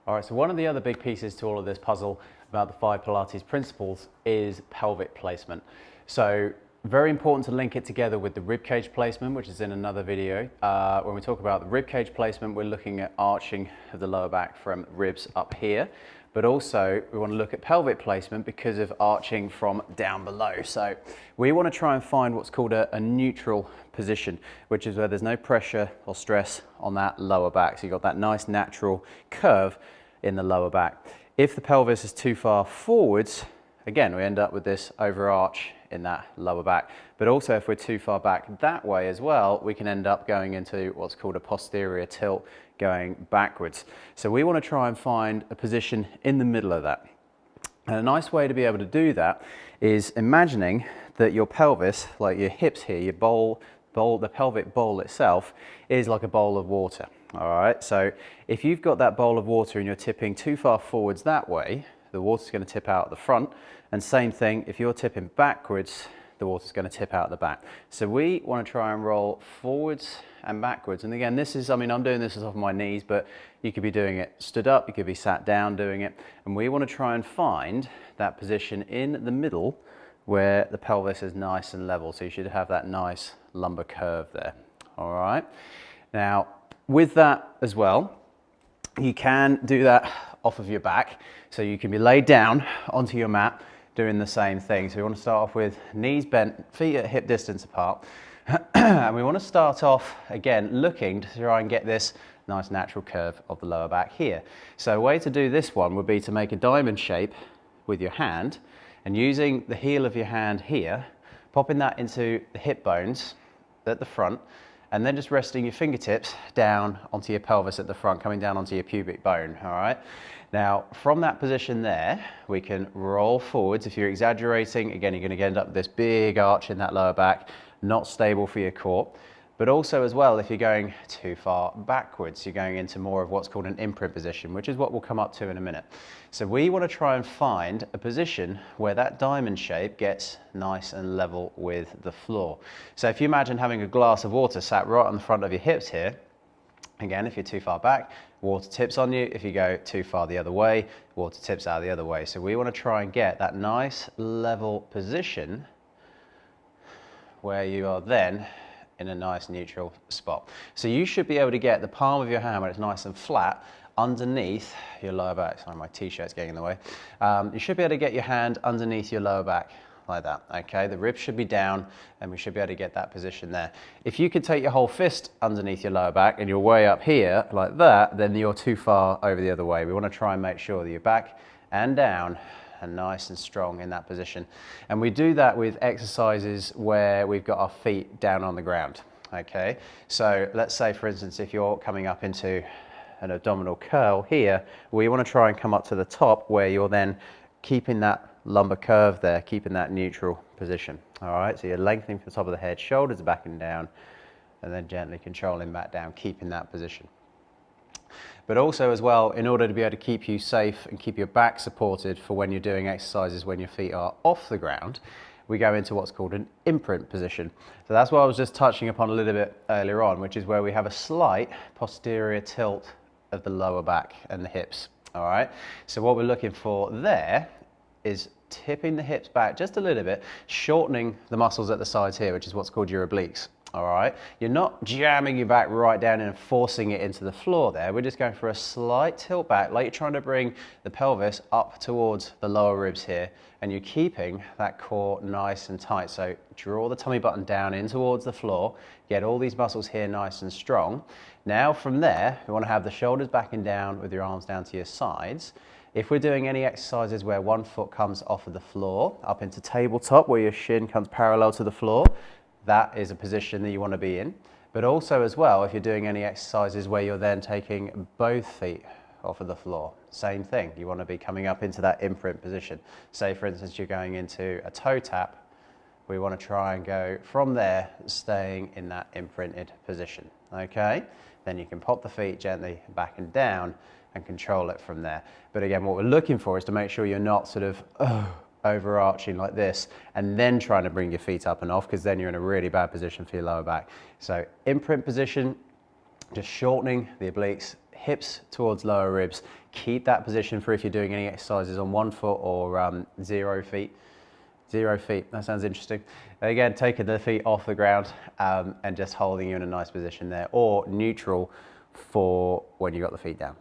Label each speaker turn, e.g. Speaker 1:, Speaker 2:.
Speaker 1: All right, so one of the other big pieces to all of this puzzle about the 5 Pilates principles is pelvic placement. So very important to link it together with the rib cage placement, which is in another video. When we talk about the rib cage placement, we're looking at arching of the lower back from ribs up here, but also we want to look at pelvic placement because of arching from down below. So we want to try and find what's called a neutral position, which is where there's no pressure or stress on that lower back. So you've got that nice natural curve in the lower back. If the pelvis is too far forwards, again, we end up with this overarch in that lower back. But also if we're too far back that way as well, we can end up going into what's called a posterior tilt, going backwards. So we want to try and find a position in the middle of that. And a nice way to be able to do that is imagining that your pelvis, like your hips here, your the pelvic bowl itself is like a bowl of water. All right, so if you've got that bowl of water and you're tipping too far forwards that way, the water's going to tip out the front. And same thing, if you're tipping backwards, the water's going to tip out the back. So we want to try and roll forwards and backwards. And again, this is, I mean, I'm doing this off my knees, but you could be doing it stood up, you could be sat down doing it. And we want to try and find that position in the middle where the pelvis is nice and level. So you should have that nice lumbar curve there. All right. Now, with that as well, you can do that off of your back. So you can be laid down onto your mat doing the same thing. So we want to start off with knees bent, feet at hip distance apart. And we want to start off again looking to try and get this nice natural curve of the lower back here. So a way to do this one would be to make a diamond shape with your hand and using the heel of your hand here, popping that into the hip bones at the front, and then just resting your fingertips down onto your pelvis at the front, coming down onto your pubic bone, all right? Now, from that position there, we can roll forwards. If you're exaggerating, again, you're gonna end up with this big arch in that lower back, not stable for your core. But also as well, if you're going too far backwards, you're going into more of what's called an imprint position, which is what we'll come up to in a minute. So we want to try and find a position where that diamond shape gets nice and level with the floor. So if you imagine having a glass of water sat right on the front of your hips here, again, if you're too far back, water tips on you. If you go too far the other way, water tips out the other way. So we want to try and get that nice level position where you are then in a nice neutral spot. So you should be able to get the palm of your hand when it's nice and flat underneath your lower back. Sorry, my t-shirt's getting in the way. You should be able to get your hand underneath your lower back like that, okay? The ribs should be down and we should be able to get that position there. If you could take your whole fist underneath your lower back and you're way up here like that, then you're too far over the other way. We want to try and make sure that you're back and down and nice and strong in that position. And we do that with exercises where we've got our feet down on the ground, okay? So let's say, for instance, if you're coming up into an abdominal curl here, we want to try and come up to the top where you're then keeping that lumbar curve there, keeping that neutral position, all right? So you're lengthening from the top of the head, shoulders are back and down, and then gently controlling back down, keeping that position. But also as well, in order to be able to keep you safe and keep your back supported for when you're doing exercises when your feet are off the ground, we go into what's called an imprint position. So that's what I was just touching upon a little bit earlier on, which is where we have a slight posterior tilt of the lower back and the hips, all right? So what we're looking for there is tipping the hips back just a little bit, shortening the muscles at the sides here, which is what's called your obliques. All right, you're not jamming your back right down and forcing it into the floor there. We're just going for a slight tilt back, like you're trying to bring the pelvis up towards the lower ribs here, and you're keeping that core nice and tight. So draw the tummy button down in towards the floor, get all these muscles here nice and strong. Now from there, we want to have the shoulders back and down with your arms down to your sides. If we're doing any exercises where one foot comes off of the floor, up into tabletop where your shin comes parallel to the floor, that is a position that you want to be in. But also as well, if you're doing any exercises where you're then taking both feet off of the floor, same thing. You want to be coming up into that imprint position. Say, for instance, you're going into a toe tap. We want to try and go from there, staying in that imprinted position, okay? Then you can pop the feet gently back and down and control it from there. But again, what we're looking for is to make sure you're not sort of, overarching like this and then trying to bring your feet up and off, because then you're in a really bad position for your lower back. So imprint position, just shortening the obliques, hips towards lower ribs. Keep that position for if you're doing any exercises on 1 foot or 0 feet. 0 feet, that sounds interesting. Again, taking the feet off the ground and just holding you in a nice position there, or neutral for when you got the feet down.